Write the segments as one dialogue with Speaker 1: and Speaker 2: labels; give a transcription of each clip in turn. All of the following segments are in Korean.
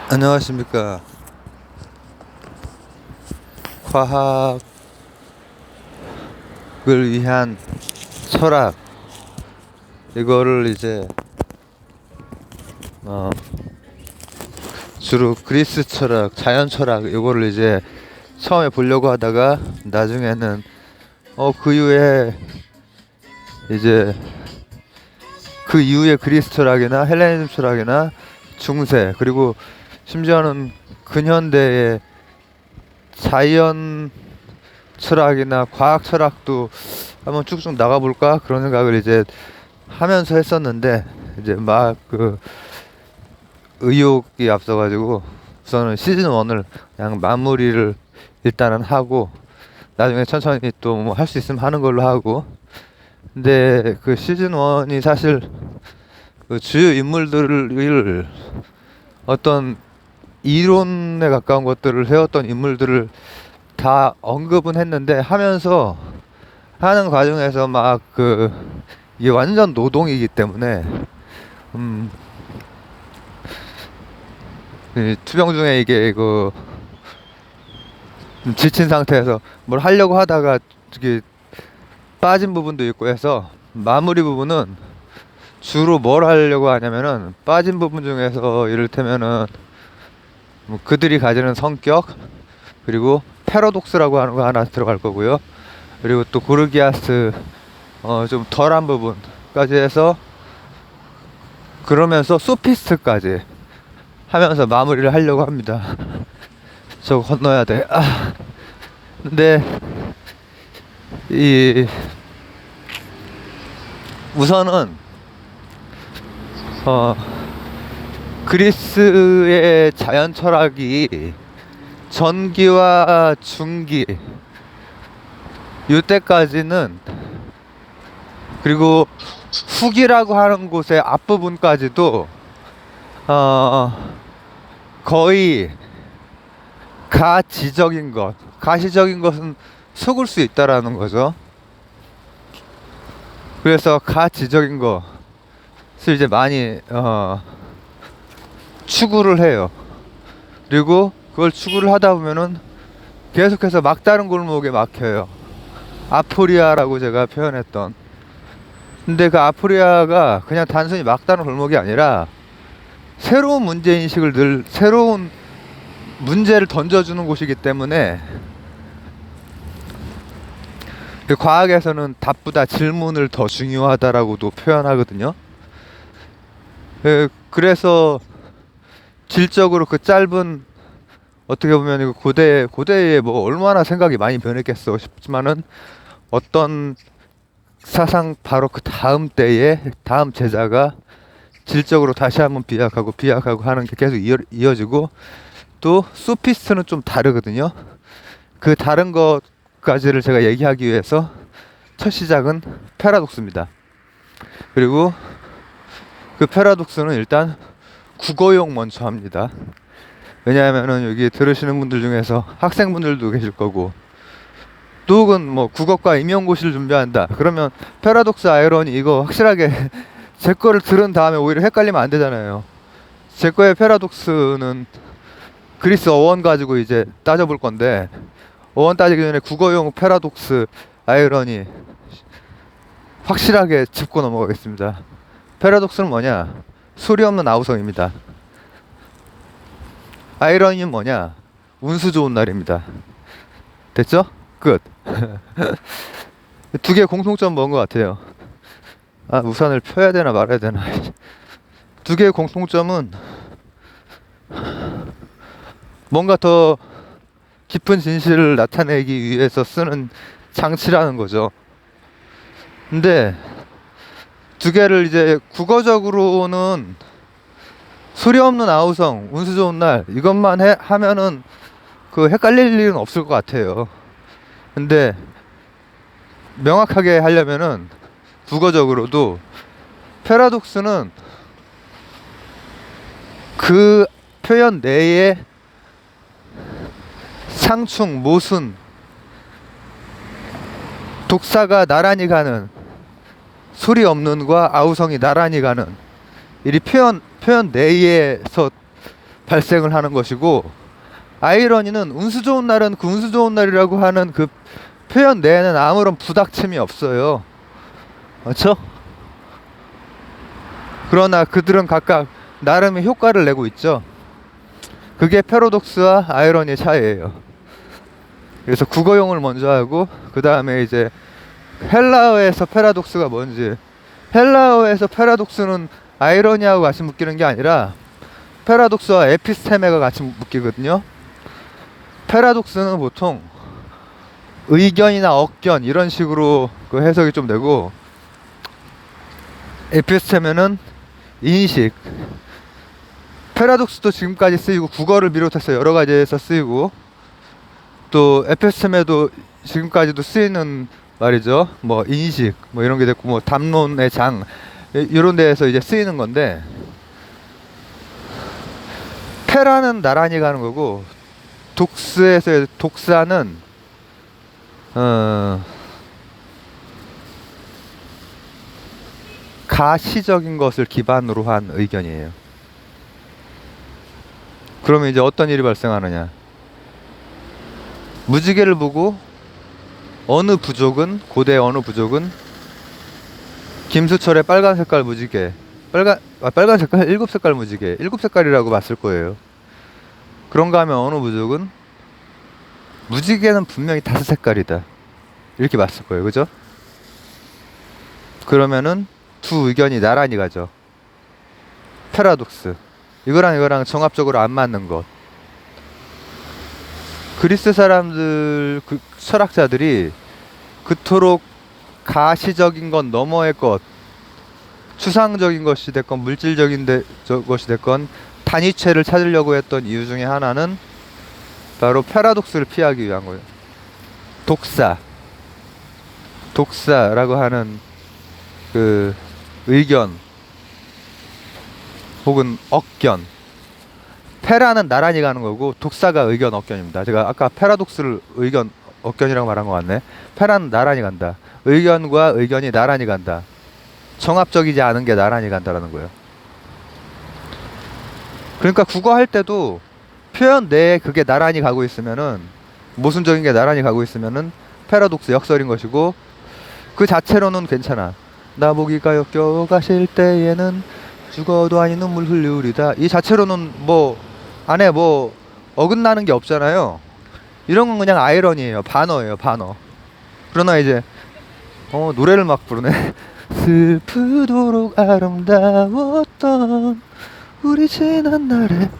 Speaker 1: 안녕하십니까. 과학을 위한 철학, 이거를 이제 어 주로 그리스 철학, 자연 철학, 이거를 이제 처음에 보려고 하다가 나중에는 그 이후에 이제 그 이후에 그리스 철학이나 헬레니즘 철학이나 중세, 그리고 심지어는 근현대의 자연 철학이나 과학 철학도 한번 쭉쭉 나가볼까 그런 생각을 이제 하면서 했었는데, 이제 막 그 의욕이 앞서가지고 우선은 시즌 1을 그냥 마무리를 일단은 하고, 나중에 천천히 또 뭐 할 수 있으면 하는 걸로 하고. 근데 그 시즌 1이 사실 그 주요 인물들을 어떤 이론에 가까운 것들을 해왔던 인물들을 다 언급은 했는데, 하면서 하는 과정에서 막 이게 완전 노동이기 때문에 이 투병 중에 이게 지친 상태에서 뭘 하려고 하다가 이게 빠진 부분도 있고 해서, 마무리 부분은 주로 뭘 하려고 하냐면은 빠진 부분 중에서 이를테면은 뭐 그들이 가지는 성격, 그리고 패러독스라고 하는 거 하나 들어갈 거고요. 그리고 또 고르기아스 좀 덜한 부분까지 해서, 그러면서 소피스트까지 하면서 마무리를 하려고 합니다. 저거 건너야 돼. 근데 이 우선은 그리스의 자연 철학이 전기와 중기 이때까지는, 그리고 후기라고 하는 곳의 앞부분까지도 거의 가시적인 것은 속을 수 있다라는 거죠. 그래서 가지적인 것을 이제 많이 추구를 해요. 그리고 그걸 추구를 하다 보면은 계속해서 막다른 골목에 막혀요. 아포리아라고 제가 표현했던. 근데 그 아포리아가 그냥 단순히 막다른 골목이 아니라 새로운 문제인식을 새로운 문제를 던져주는 곳이기 때문에, 과학에서는 답보다 질문을 더 중요하다라고도 표현하거든요. 그래서 질적으로 그 짧은, 어떻게 보면 이거 고대에 뭐 얼마나 생각이 많이 변했겠어 싶지만은, 어떤 사상 바로 그 다음 때에 다음 제자가 질적으로 다시 한번 비약하고 하는 게 계속 이어지고, 또 소피스트는 좀 다르거든요. 그 다른 것까지를 제가 얘기하기 위해서 첫 시작은 패러독스입니다. 그리고 그 패러독스는 일단 국어용 먼저 합니다. 왜냐하면은 여기 들으시는 분들 중에서 학생분들도 계실 거고, 또 혹은 뭐 국어과 임용고시를 준비한다 그러면 패러독스 아이러니 이거 확실하게 제 거를 들은 다음에 오히려 헷갈리면 안 되잖아요. 제 거의 패러독스는 그리스 어원 가지고 이제 따져볼 건데, 어원 따지기 전에 국어용 패러독스 아이러니 확실하게 짚고 넘어가겠습니다. 패러독스는 뭐냐? 소리 없는 아우성입니다. 아이러니는 뭐냐? 운수 좋은 날입니다. 됐죠? 끝. 두 개 공통점 뭔 것 같아요? 우산을 펴야 되나 말아야 되나. 두 개의 공통점은 뭔가 더 깊은 진실을 나타내기 위해서 쓰는 장치라는 거죠. 근데 두 개를 이제 국어적으로는 소리 없는 아우성, 운수 좋은 날 이것만 하면은 헷갈릴 일은 없을 것 같아요. 근데 명확하게 하려면은 국어적으로도 패러독스는 그 표현 내에 상충, 모순, 독사가 나란히 가는, 소리 없는과 아우성이 나란히 가는, 이 표현 내에서 발생을 하는 것이고, 아이러니는 운수 좋은 날은 그 운수 좋은 날이라고 하는 그 표현 내에는 아무런 부닥침이 없어요. 그렇죠? 그러나 그들은 각각 나름의 효과를 내고 있죠. 그게 패러독스와 아이러니의 차이예요. 그래서 국어용을 먼저 하고 그 다음에 이제 헬라어에서 패러독스가 뭔지, 헬라어에서 패러독스는 아이러니하고 같이 묶이는 게 아니라 패러독스와 에피스테메가 같이 묶이거든요. 패러독스는 보통 의견이나 억견 이런 식으로 그 해석이 좀 되고, 에피스테메는 인식. 패러독스도 지금까지 쓰이고 국어를 비롯해서 여러 가지에서 쓰이고, 또 에피스테메도 지금까지도 쓰이는 말이죠. 뭐 인식 뭐 이런 게 됐고, 뭐 담론의 장 이런 데에서 이제 쓰이는 건데, 패라는 나란히 가는 거고, 독스에서 독사는 가시적인 것을 기반으로 한 의견이에요. 그러면 이제 어떤 일이 발생하느냐? 무지개를 보고 어느 부족은, 고대 어느 부족은 김수철의 빨간 색깔 무지개, 빨간 색깔, 일곱 색깔 무지개, 일곱 색깔이라고 봤을 거예요. 그런가 하면 어느 부족은 무지개는 분명히 다섯 색깔이다, 이렇게 봤을 거예요. 그죠? 그러면은 두 의견이 나란히 가죠. 패러독스. 이거랑 종합적으로 안 맞는 것. 그리스 사람들, 그 철학자들이 그토록 가시적인 건 너머의 것, 추상적인 것이 됐건 물질적인 것이 됐건 단위체를 찾으려고 했던 이유 중에 하나는 바로 패러독스를 피하기 위한 거예요. 독사라고 하는 그 의견 혹은 억견. 패라는 나란히 가는 거고 독사가 의견 억견입니다. 제가 아까 패러독스를 의견 억견이라고 말한 것 같네. 패라는 나란히 간다. 의견과 의견이 나란히 간다. 정합적이지 않은 게 나란히 간다라는 거예요. 그러니까 국어 할 때도 표현 내에 그게 나란히 가고 있으면은, 모순적인 게 나란히 가고 있으면은 패러독스 역설인 것이고, 그 자체로는 괜찮아. 나보기가 역겨워 가실 때에는 죽어도 아니 눈물 흘리우리다. 이 자체로는 뭐 안에 뭐 어긋나는 게 없잖아요. 이런 건 그냥 아이러니예요. 반어예요, 반어. 그러나 이제 노래를 막 부르네. 슬프도록 아름다웠던 우리 지난 날에,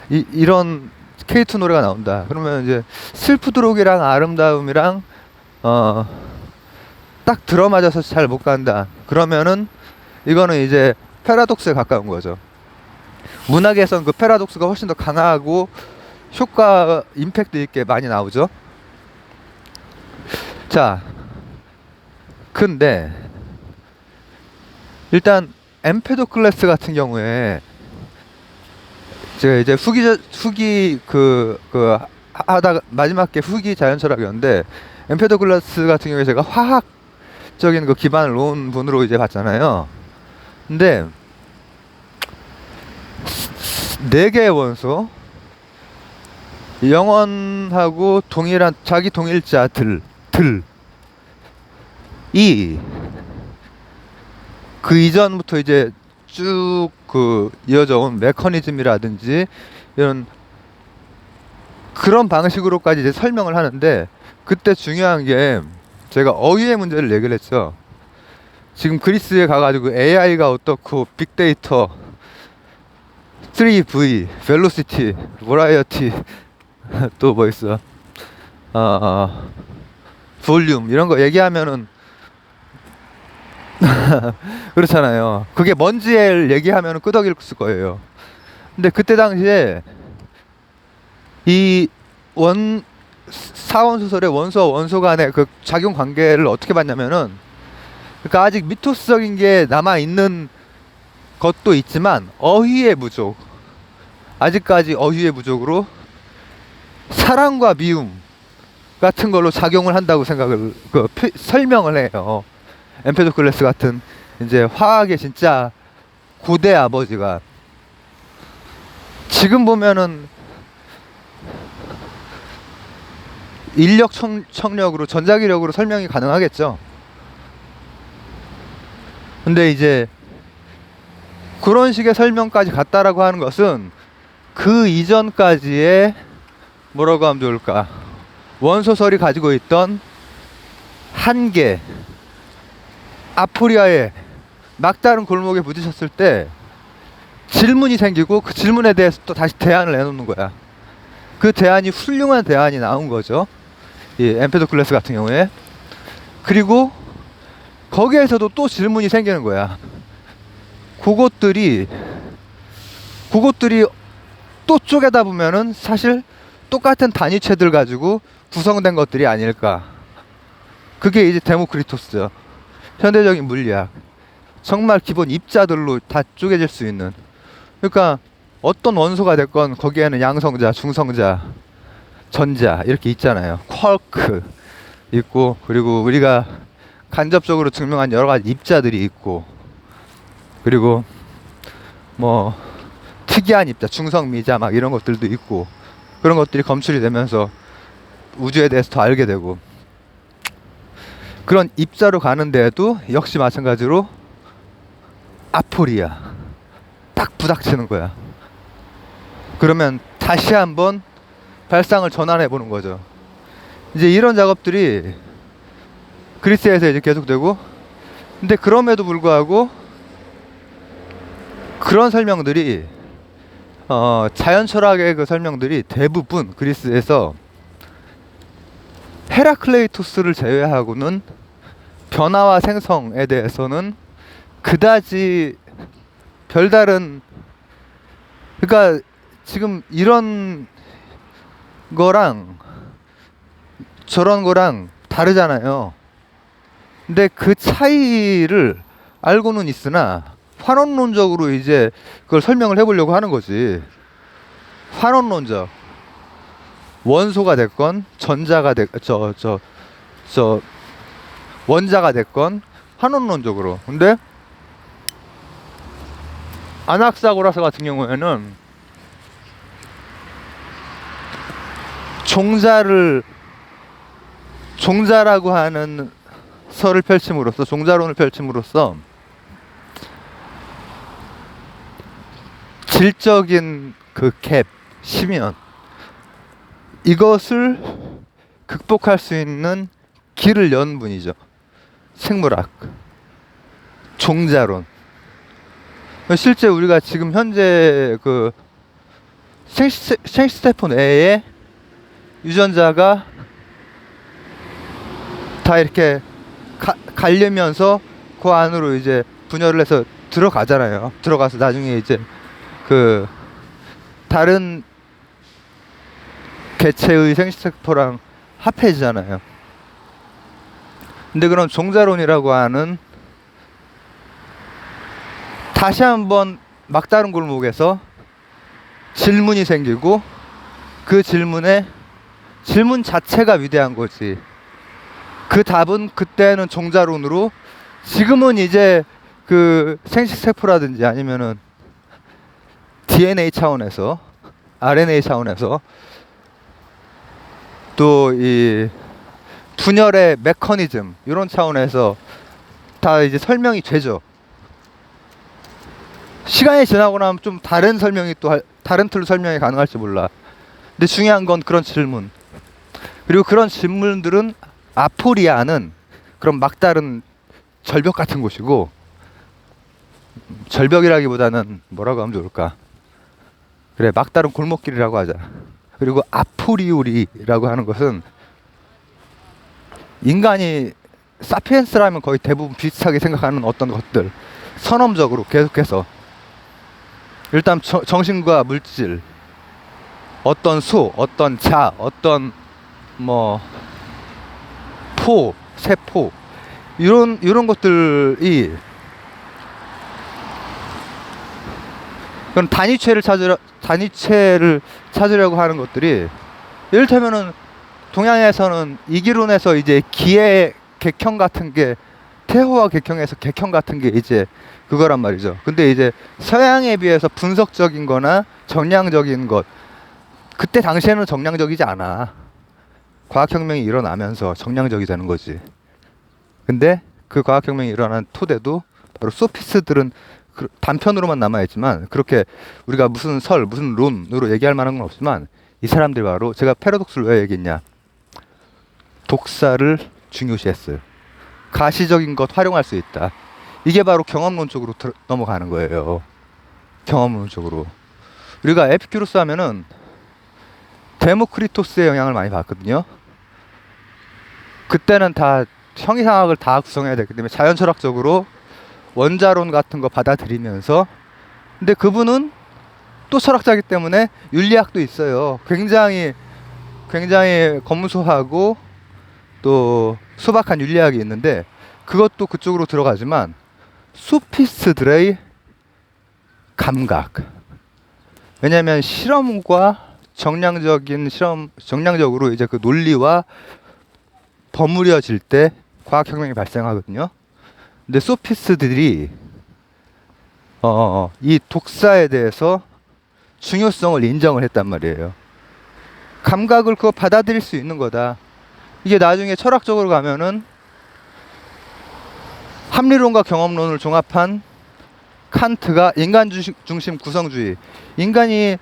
Speaker 1: 이런 K2 노래가 나온다. 그러면 이제 슬프도록이랑 아름다움이랑 딱 들어맞아서 잘 못 간다. 그러면은 이거는 이제 패러독스에 가까운 거죠. 문학에선 그 패러독스가 훨씬 더 강하고 효과, 임팩트 있게 많이 나오죠. 자, 근데 일단 엠페도클레스 같은 경우에 제가 이제 후기 하다가 마지막 게 후기 자연철학이었는데, 엠페도클레스 같은 경우에 제가 화학적인 그 기반을 놓은 분으로 이제 봤잖아요. 근데 네 개의 원소, 영원하고 동일한 자기 동일자들 이 그 이전부터 이제 쭉 그 이어져 온 메커니즘이라든지 이런 그런 방식으로까지 이제 설명을 하는데, 그때 중요한 게 제가 어휘의 문제를 얘기를 했죠. 지금 그리스에 가가지고 AI가 어떻고 빅데이터 3V, 벨로시티, 버라이어티 또 뭐 있어, 볼륨 이런 거 얘기하면은 그렇잖아요. 그게 뭔지를 얘기하면은 끄덕일 거예요. 근데 그때 당시에 이 사원소설의 원소와 원소 간의 그 작용 관계를 어떻게 봤냐면은, 그러니까 아직 미토스적인 게 남아 있는 것도 있지만 어휘의 부족, 아직까지 어휘의 부족으로 사랑과 미움 같은 걸로 작용을 한다고 생각을 설명을 해요. 엠페도클레스 같은 이제 화학의 진짜 고대 아버지가 지금 보면은 인력 청력으로 전자기력으로 설명이 가능하겠죠. 근데 이제 그런 식의 설명까지 갔다라고 하는 것은 그 이전까지의 뭐라고 하면 좋을까, 원소설이 가지고 있던 한계, 아포리아의 막다른 골목에 부딪혔을 때 질문이 생기고 그 질문에 대해서 또 다시 대안을 내놓는 거야. 그 대안이 훌륭한 대안이 나온 거죠, 이 엠페도클레스 같은 경우에. 그리고 거기에서도 또 질문이 생기는 거야. 그것들이 또 쪼개다 보면은 사실 똑같은 단위체들 가지고 구성된 것들이 아닐까. 그게 이제 데모크리토스죠. 현대적인 물리학. 정말 기본 입자들로 다 쪼개질 수 있는. 그러니까 어떤 원소가 됐건 거기에는 양성자, 중성자, 전자 이렇게 있잖아요. 쿼크 있고, 그리고 우리가 간접적으로 증명한 여러 가지 입자들이 있고, 그리고 뭐 특이한 입자, 중성미자 막 이런 것들도 있고, 그런 것들이 검출이 되면서 우주에 대해서 더 알게 되고, 그런 입자로 가는 데에도 역시 마찬가지로 아포리아 딱 부닥치는 거야. 그러면 다시 한번 발상을 전환해 보는 거죠. 이제 이런 작업들이 그리스에서 이제 계속되고, 근데 그럼에도 불구하고 그런 설명들이 자연 철학의 그 설명들이 대부분 그리스에서 헤라클레이토스를 제외하고는 변화와 생성에 대해서는 그다지 별다른, 그러니까 지금 이런 거랑 저런 거랑 다르잖아요. 근데 그 차이를 알고는 있으나 환원론적으로 이제 그걸 설명을 해보려고 하는 거지. 환원론적. 원소가 됐건 전자가 원자가 됐건 환원론적으로. 근데 아낙사고라스 같은 경우에는 종자라고 하는 설을 펼침으로써, 종자론을 펼침으로써 질적인 그 갭, 심연, 이것을 극복할 수 있는 길을 연 분이죠. 생물학, 종자론. 실제 우리가 지금 현재 그 생시스테폰 외에 유전자가 다 이렇게 갈리면서 그 안으로 이제 분열을 해서 들어가잖아요. 들어가서 나중에 이제 그 다른 개체의 생시세포랑 합해지잖아요. 근데 그런 종자론이라고 하는, 다시 한번 막다른 골목에서 질문이 생기고, 그 질문 자체가 위대한 거지. 그 답은 그때는 종자론으로, 지금은 이제 그 생식세포라든지 아니면은 DNA 차원에서, RNA 차원에서, 또 이 분열의 메커니즘 이런 차원에서 다 이제 설명이 되죠. 시간이 지나고 나면 좀 다른 설명이 또 다른 틀로 설명이 가능할지 몰라. 근데 중요한 건 그런 질문. 그리고 그런 질문들은 아포리아는 그런 막다른 절벽 같은 곳이고, 절벽이라기보다는 뭐라고 하면 좋을까? 그래, 막다른 골목길이라고 하자. 그리고 아포리오리라고 하는 것은 인간이 사피엔스라면 거의 대부분 비슷하게 생각하는 어떤 것들, 선험적으로 계속해서 일단 정신과 물질, 어떤 수, 어떤 자, 어떤 뭐 세포 이런 것들이 그런 단위체를 찾으려고 하는 것들이, 이를테면은 동양에서는 이기론에서 이제 기의 객형 같은 게, 태호와 객형에서 객형 같은 게 이제 그거란 말이죠. 근데 이제 서양에 비해서 분석적인 거나 정량적인 것, 그때 당시에는 정량적이지 않아. 과학혁명이 일어나면서 정량적이자는 거지. 근데 그 과학혁명이 일어난 토대도 바로 소피스들은 단편으로만 남아있지만, 그렇게 우리가 무슨 설, 무슨 론으로 얘기할 만한 건 없지만, 이 사람들이 바로, 제가 패러독스를 왜 얘기했냐, 독사를 중요시했어요. 가시적인 것 활용할 수 있다. 이게 바로 경험론 쪽으로 넘어가는 거예요. 경험론 쪽으로. 우리가 에피큐로스 하면은 데모크리토스의 영향을 많이 받거든요. 그때는 다 형이상학을 다 구성해야 되기 때문에 자연철학적으로 원자론 같은 거 받아들이면서, 근데 그분은 또 철학자이기 때문에 윤리학도 있어요. 굉장히 검소하고 또 소박한 윤리학이 있는데, 그것도 그쪽으로 들어가지만 소피스트들의 감각, 왜냐하면 실험과 정량적으로 이제 그 논리와 버무려질 때 과학혁명이 발생하거든요. 근데 소피스트들이 이 독사에 대해서 중요성을 인정을 했단 말이에요. 감각을 그거 받아들일 수 있는 거다. 이게 나중에 철학적으로 가면은 합리론과 경험론을 종합한 칸트가 인간 중심 구성주의, 인간이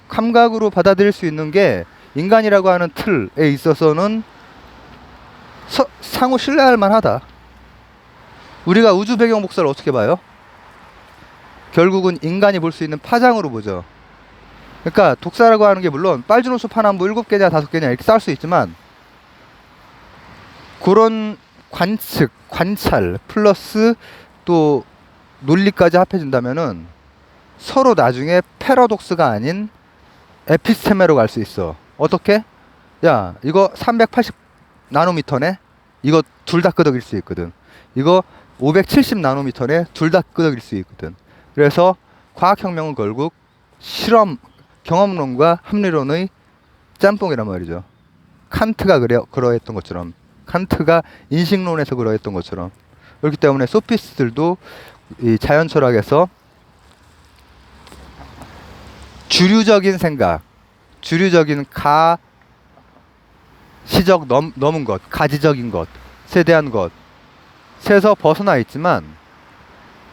Speaker 1: 감각으로 받아들일 수 있는 게 인간이라고 하는 틀에 있어서는 상호 신뢰할 만하다. 우리가 우주 배경 복사를 어떻게 봐요? 결국은 인간이 볼 수 있는 파장으로 보죠. 그러니까 독사라고 하는 게 물론 빨주노초 파남보 7개냐 5개냐 이렇게 쌓을 수 있지만, 그런 관측, 관찰 플러스 또 논리까지 합해진다면은 서로 나중에 패러독스가 아닌 에피스테메로 갈 수 있어. 어떻게? 야, 이거 380 나노미터네? 이거 둘 다 끄덕일 수 있거든. 이거 570 나노미터네? 둘 다 끄덕일 수 있거든. 그래서 과학혁명은 결국 실험, 경험론과 합리론의 짬뽕이란 말이죠. 칸트가 그러했던 것처럼, 칸트가 인식론에서 그러했던 것처럼. 그렇기 때문에 소피스트들도 이 자연철학에서 주류적인 생각, 주류적인 가시적 넘은 것, 가지적인 것에 대한 것에서 벗어나 있지만,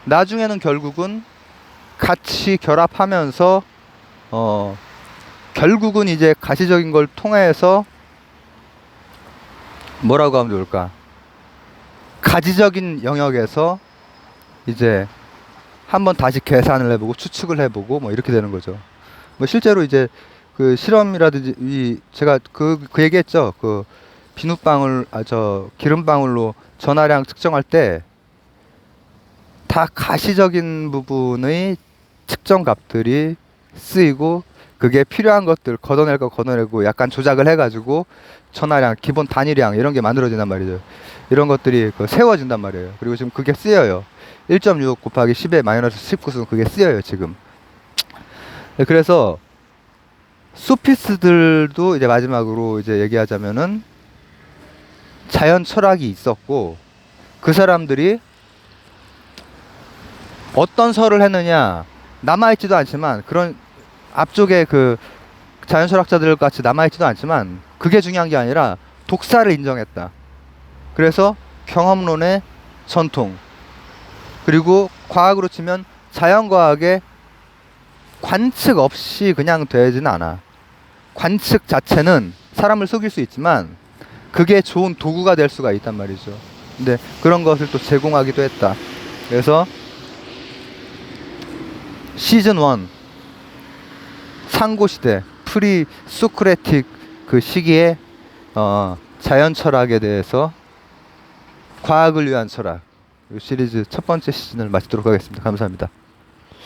Speaker 1: 나중에는 결국은 같이 결합하면서 결국은 이제 가시적인 걸 통해서 뭐라고 하면 좋을까? 가지적인 영역에서 이제 한번 다시 계산을 해보고 추측을 해보고 뭐 이렇게 되는 거죠. 뭐 실제로 이제 그 실험이라든지 제가 그 얘기했죠. 그 비눗방울, 기름방울로 전하량 측정할 때 다 가시적인 부분의 측정 값들이 쓰이고, 그게 필요한 것들 걷어낼 거 걷어내고 약간 조작을 해가지고 전하량, 기본 단위량 이런 게 만들어진단 말이죠. 이런 것들이 세워진단 말이에요. 그리고 지금 그게 쓰여요. 1.6 곱하기 10의 마이너스 19는 그게 쓰여요 지금. 그래서 소피스트들도 이제 마지막으로 이제 얘기하자면은 자연 철학이 있었고, 그 사람들이 어떤 설을 했느냐, 남아있지도 않지만, 그런 앞쪽에 그 자연 철학자들 같이 남아있지도 않지만, 그게 중요한 게 아니라 독사를 인정했다. 그래서 경험론의 전통, 그리고 과학으로 치면 자연과학의 관측 없이 그냥 되지는 않아. 관측 자체는 사람을 속일 수 있지만 그게 좋은 도구가 될 수가 있단 말이죠. 근데 그런 것을 또 제공하기도 했다. 그래서 시즌 1 상고시대 프리 소크라틱 그 시기에 자연 철학에 대해서 과학을 위한 철학 이 시리즈 첫 번째 시즌을 마치도록 하겠습니다. 감사합니다.